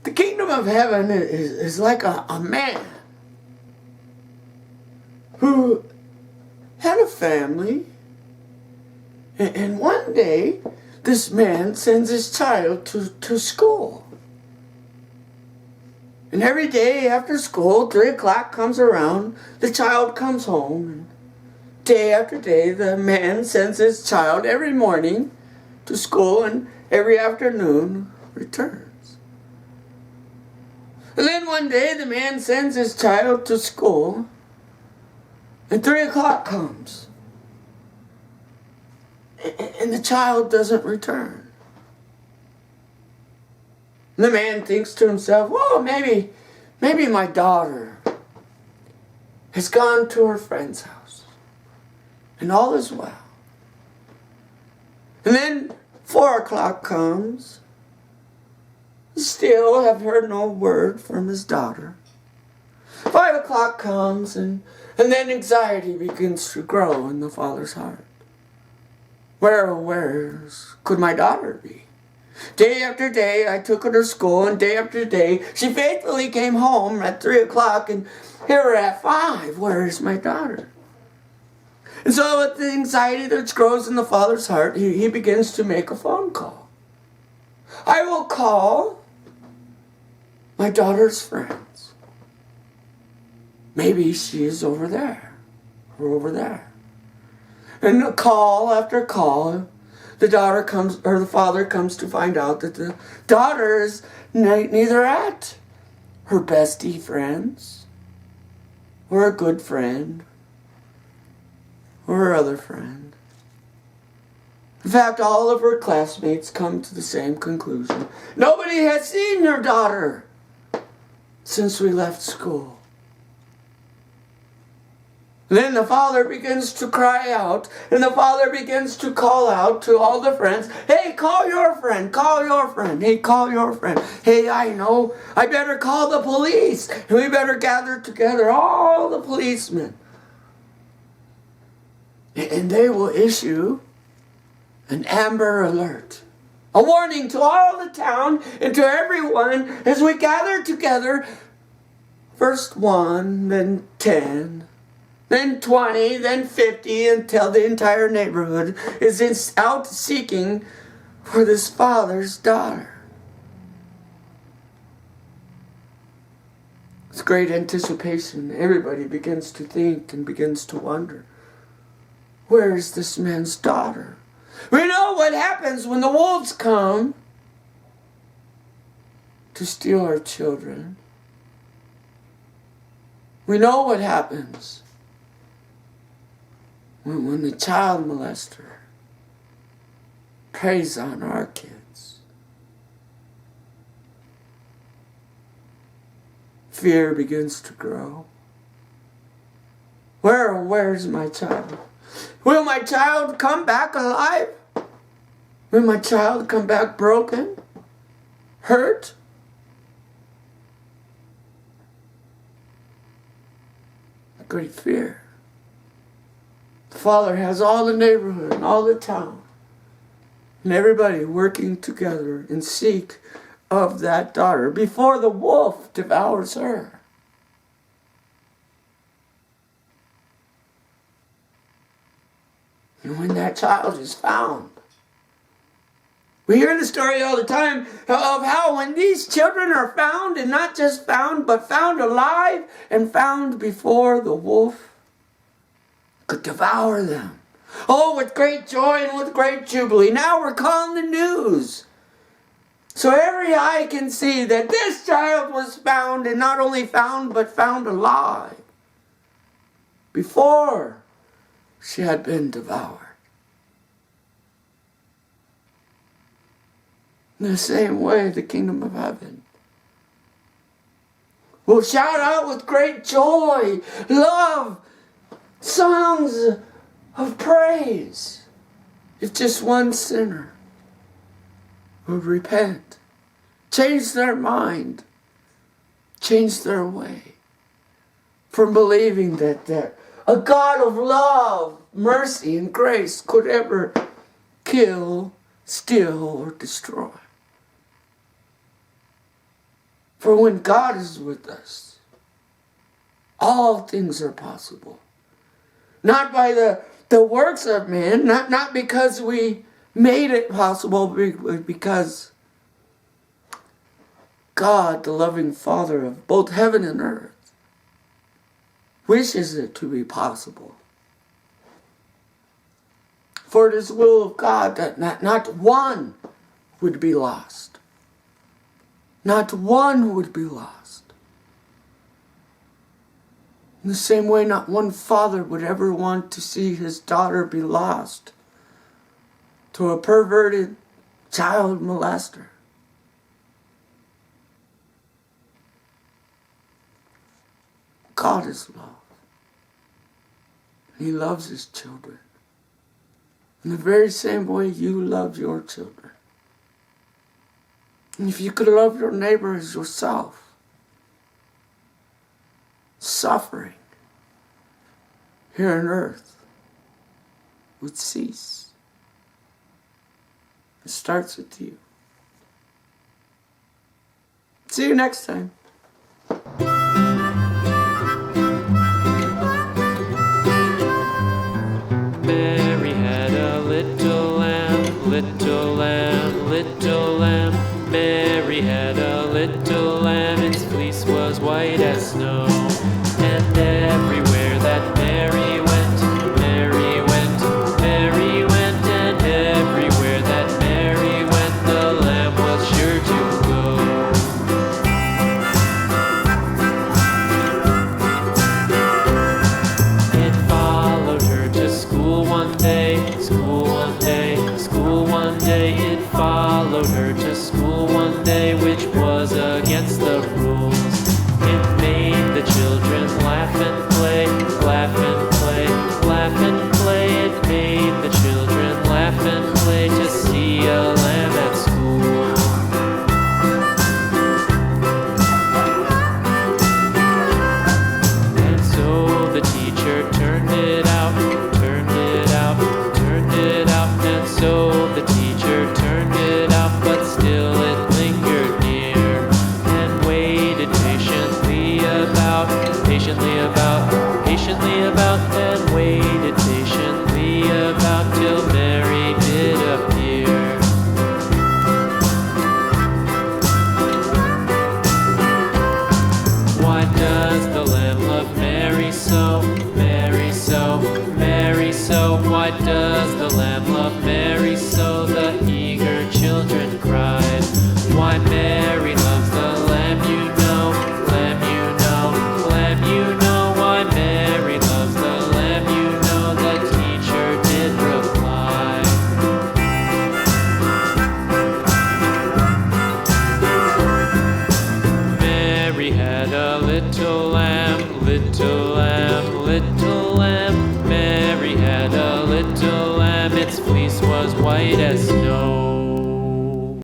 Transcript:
The kingdom of heaven is like a man who had a family, and one day this man sends his child to school. And every day after school, 3 o'clock comes around, the child comes home. And day after day, the man sends his child every morning to school and every afternoon returns. And then one day, the man sends his child to school, and 3 o'clock comes. And the child doesn't return. And the man thinks to himself, well, maybe my daughter has gone to her friend's house. And all is well. And then 4 o'clock comes. Still have heard no word from his daughter. 5 o'clock comes, and then anxiety begins to grow in the father's heart. Where could my daughter be? Day after day, I took her to school, and day after day, she faithfully came home at 3 o'clock, and here we're at 5. Where is my daughter? And so with the anxiety that grows in the father's heart, he begins to make a phone call. I will call my daughter's friends. Maybe she is over there, or over there. And call after call, the father comes to find out that the daughter is neither at her bestie friends, or a good friend, or her other friend. In fact, all of her classmates come to the same conclusion. Nobody has seen your daughter since we left school. Then the father begins to cry out, and the father begins to call out to all the friends, hey, call your friend, call your friend, hey, call your friend. Hey, I know, I better call the police, and we better gather together all the policemen. And they will issue an Amber Alert, a warning to all the town and to everyone as we gather together, first 1, then 10, then 20, then 50, until the entire neighborhood is out seeking for this father's daughter. With great anticipation, everybody begins to think and begins to wonder, where is this man's daughter? We know what happens when the wolves come to steal our children. We know what happens when the child molester preys on our kids. Fear begins to grow. Where's my child? Will my child come back alive? Will my child come back broken? Hurt? A great fear. The father has all the neighborhood and all the town and everybody working together in seek of that daughter before the wolf devours her. And when that child is found, we hear the story all the time of how when these children are found, and not just found, but found alive and found before the wolf could devour them. Oh, with great joy and with great jubilee. Now we're calling the news. So every eye can see that this child was found, and not only found, but found alive before she had been devoured. In the same way, the kingdom of heaven will shout out with great joy, love, songs of praise, if just one sinner would repent, change their mind, change their way from believing that a God of love, mercy, and grace could ever kill, steal, or destroy. For when God is with us, all things are possible. Not by the works of man, not because we made it possible, but because God, the loving Father of both heaven and earth, wishes it to be possible. For it is the will of God that not one would be lost. Not one would be lost. In the same way, not one father would ever want to see his daughter be lost to a perverted child molester. God is love. He loves his children in the very same way you love your children. And if you could love your neighbor as yourself, suffering here on earth would cease. It starts with you. See you next time. Mary had a little lamb, little lamb, little lamb. Mary had a little lamb, its fleece was white as snow. And everywhere that Mary went, Mary went, Mary went. And everywhere that Mary went, the lamb was sure to go. It followed her to school one day, school one day, school one day. It followed her to school one day, which was against the rules. It made the children laugh and play, laugh and play, laugh and play. It made the children laugh and play to see a lamb at school. And so the teacher turned it out, turned it out, turned it out. And so the teacher turned it out, but still it lingered near and waited patiently about, patiently about, patiently about, and waited patiently about till Mary did appear. Why does the lamb love Mary so, Mary so, Mary so? Why does the lamb love Mary so? The eager children cried. Why Mary loves the lamb, you know, lamb, you know, lamb, you know. Why Mary loves the lamb, you know, the teacher did reply. Mary had a little lamb, little lamb, little lamb. Mary had a little lamb, its fleece was white as snow.